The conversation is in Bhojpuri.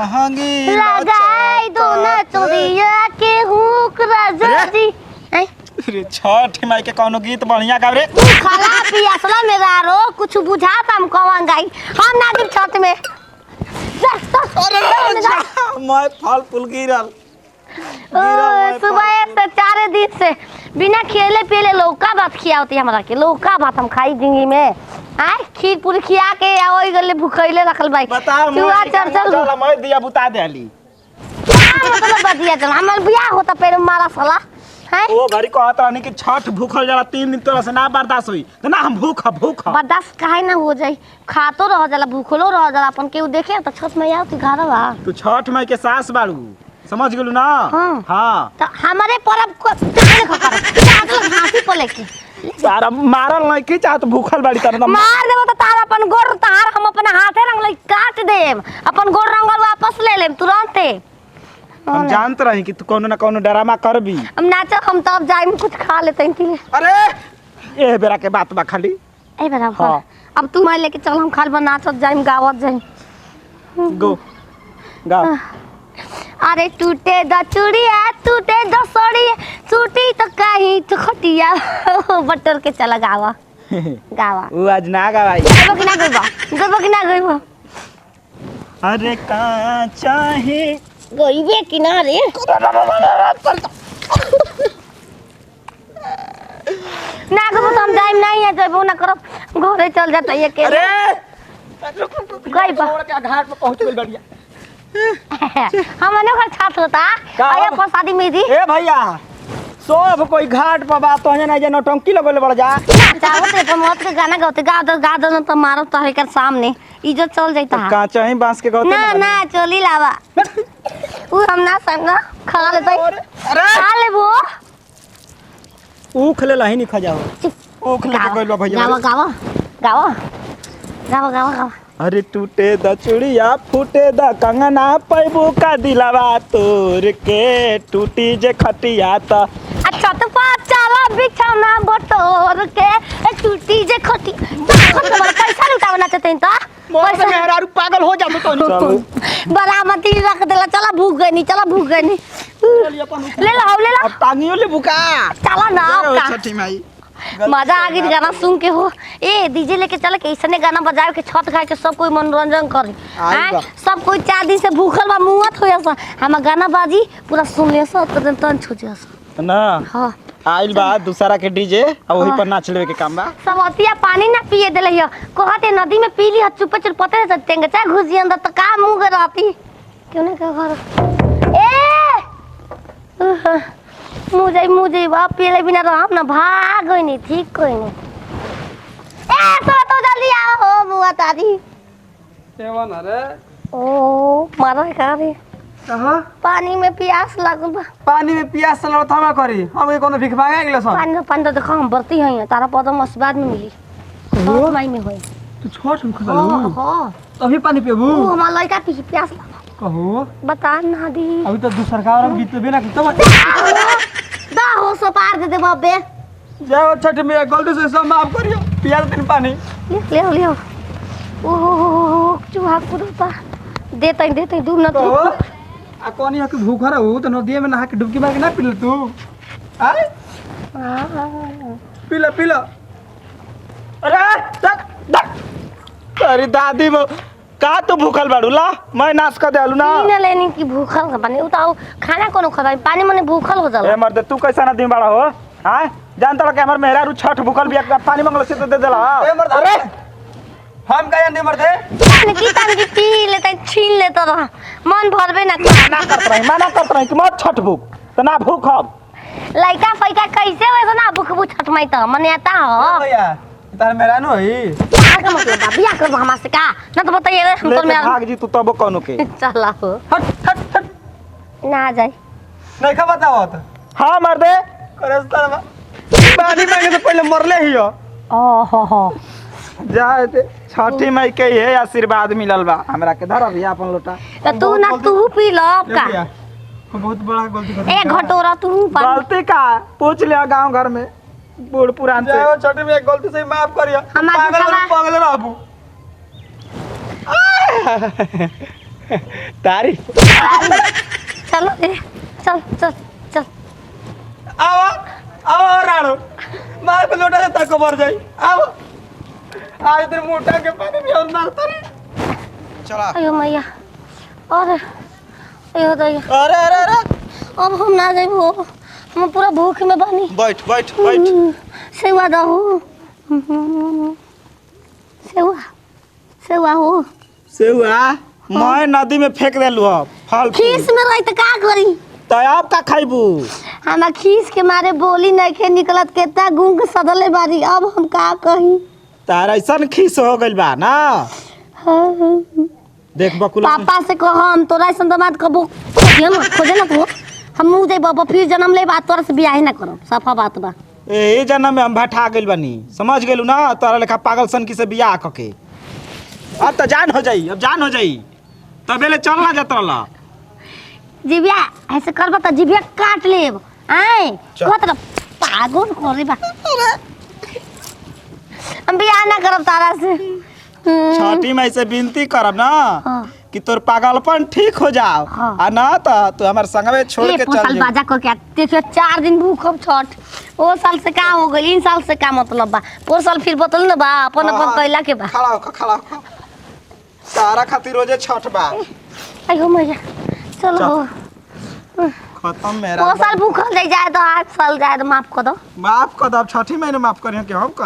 महंगी लगाई दो ना चोरिया के हुक राजा जी। अरे छठ माई के कौनो गीत बढ़िया गाव रे। खाला पियासला मेरा रो कुछ बुझाता हम कौन गाई हम ना दिन छठ में। मैं फल फूल गिरल सुबह से 4 दिन से बिना खेले पीले लौका भात खियावती हमरा के। लौका भात हम खाई जिंदगी में आय खीर पूरी खिया के ओई गले भूखैले रखल भाई। बताओ मैं दिया बुता देली क्या मतलब बदिया चल हमर बियाह होता पेड़ मारा साला है। ओ घरी कहता नहीं कि छठ भूखल जाला 3 दिन तोरा से ना बर्दाश्त होई तो ना हम भूख बर्दाश्त काहे ना हो जाई। खातो रह जाला भूखलो रह जाला अपन केहू देखे तो छठ में आओ तू घर बा। तू छठ माई के सास बाड़ू समझ गेलू ना। हां तो हमारे परब को काहे खकर चाट हाथी पले के सारा मारल नहीं की चाहत भूखल बाड़ी तर मार देबो तो तार अपन गोड़ तार हम अपन हाथे रंग लई काट देब अपन गोड़ रंगल वापस ले लेब तुरंते। हम जानत रही कि तू कोनो ना कोनो ड्रामा करबी। हम नाचो हम तब जाई में कुछ खा लेते हैं। अरे ए बेरा के बात बा खाली ए बेरा हां अब तू मैं लेके चल हम खाल बना नाचत जाई गावत जाई गो गा। अरे टूटे द चूड़िया टूटे द सड़िया टूटी तो कहीं तो खटिया बटर के चला गावा गावा वो आज ना गावाई गावा कि ना गइबो। अरे का चाहे गइबे कि ना रे ना गबो तो हम जाइम नहीं है जइबो ना करब घरे चल जाता ये के। अरे गइबा घाट पे पहुंच गेल बढ़िया हमने घर छात होता आया प्रसादी मेरी। ए भैया सब कोई घाट पर बात तो है ना जे नौटंकी लगले बढ़ जा चाहो ते प्रमोद के गाना गाते गा दो तो मारो तो है कर सामने इज्जत चल जाता है। कांचा ही बांस के गाते ना ना चोली लावा वो हम ना संग खा लेते। अरे खा ले वो ऊख ले लही नहीं खा जाओ ऊख ले के गइल भैया गावा गावा गावा गावा गावा गावा। अरे टूटे द चूड़िया फूटे द कंगना पैबू का दिलावा तोर के टूटी जे खटिया त अच्छा तो चला बिछौना बटोर के टूटी जे खटी पैसा लुटावना चाहते हैं तो पैसा मेहरारू पागल हो जा तो बरामती रख देला। चला भूख गई नहीं ले लो अब तानियो ले बुका चला ना आपका छठी माई मजा आ गई गाना सुन के हो। ए डीजे लेके चल के ऐसने गाना बजाए के छत खाए के सब कोई मनोरंजन करी सब कोई 4 दिन से भूखल बा मुआत होया सा हम गाना बाजी पूरा सुन ले सा तो तन छो जा ना। हां आइल बा दूसरा के डीजे और वही पर नाच लेवे के काम बा। सब अतिया पानी ना पिए देले हियो कहते नदी में पी ली चुप चुप पते चतेंगे चाहे घुस जी अंदर तो का मुंह गराती क्यों ना का घर ए मुझे बाप पीले बिना रहम ना भाग गई नहीं ठीक कोई नहीं। ए तो जल्दी आओ हो बुआ तारी केवन रे ओ मारा का रे कहां पानी में प्यास लागल बा। पानी में प्यास चलो थमा करी हम के कोनो भिख मांगा गेलो सन पानी तो देखो हम बरती है तारा पदम आशीर्वाद में मिली छठ माई में होई तू छठ में खलू हां तभी पानी पीबू ओ हमार लड़का पी प्यास कहो बता ना दी अभी तो दूसर का और बीत बिना तब दा हो सो पार दे बाबे जाओ छठ में गलती से सब माफ करियो पियास दिन पानी ले ओ चूहा कुदता देते दूर ना तू आ कोनी है कि भूखा रहू तो नदी में नहा के डुबकी मार के ना पी ले तू आय पी ले अरे दादी वो का तो भूखल बाड़ू ला मैं नाच कर देलू ना न लेनी की भूखल का बने उताओ खाना कोनो खदाई पानी मने भूखल हो जाला। ए मर्द तू कैसा ना दिन बाड़ा हो हां जानता के हमर मेहरारू छठ भूखल बिया पानी मंगल से तो दे देला। ए मर्द अरे हम का जान मर्द तान की पी लेते छीन लेता रहा मन भरबे ना मना करत रही कि मत छठ भूख त ना भूखब लइका फइका कैसे वैसा ना भूख छठ माई त मने आता हो भैया तार मेरा नो है का मतलब बा बियाह कर हमरा से का ना तो बताइए हम तो मेरा भाग जी तू तब कोनो के चला हो हट ना जाए नहीं खा बताओ तो हां मर्दे करस्ता बा पानी मांगे तो पहले मरले ही हो ओहो जाए ते छठी माई के ये आशीर्वाद मिलल बा हमरा के धर अभी अपन लोटा तो तू ना तू पी लो का बहुत बड़ा गलती कर ए घटोरा तू गलती का पूछ ले गांव घर में बूढ़ पुरान से जाओ छठ में एक गलती से माफ करियो पागल रहबू तारीफ। चलो चल चल चल। आओ आओ राणो, मार पे लोटा से तक मर जाई। आओ आज तेरे मोटा के पानी में अंदर तारी। चला। अयो मैया, अरे अयो दैया, अरे अरे अरे अब हम ना जाइबो, हम पूरा भूख में बानी। बैठ बैठ बैठ। सेवा दहो, सेवा सेवा हो। सेवा मैं नदी में फेंक देलू अब फल खीस में रही तो का करी? तो अब का खाइबू? हमार खीस के मारे बोली नहीं खे निकलत, केतना गुंग सदले बारी, अब हम का कही? तार ऐसा खीस हो गइल बा ना। देख बकुला पापा से कह हम तोरा ऐसा दामाद कबो खोजे ना तो हम मुँह दे बाबा फिर जन्म ले बात तोरा से बियाह ना करब, सफा बात बा। ए जन्म में हम भठा गइल बानी, समझ गेलू ना। तोरा लेखा पागल सन की से बियाह कके अब तो जान हो जाई, अब जान हो जाई। तबेले चलना जात रहला। जिबिया ऐसे करबा त जिबिया काट लेब। आए चल। तोरा पागल करे बा। हम बियाह ना करब तारा से। छठी माई से विनती करब ना हाँ। कि तोर पागलपन ठीक हो जाओ। हाँ। आ ना तो हमारे संगवे छोड़ के चल साल जा। बाजा करके देखियो 4 दिन भूखब छठ। ओ साल से का हो गइल, इन साल से का मतलब बा? ओ साल फिर बतल ना बा अपन अपन कैला के बा। खड़ा हो खड़ा हो। तारा खातिर रोजे छठ बा। अयो मैया चलो खत्म मेरा। ओ साल भूखल जाए तो 8 साल जाए तो माफ कर दो। माफ कर दो, अब छठी महीने माफ करिए कि हम कर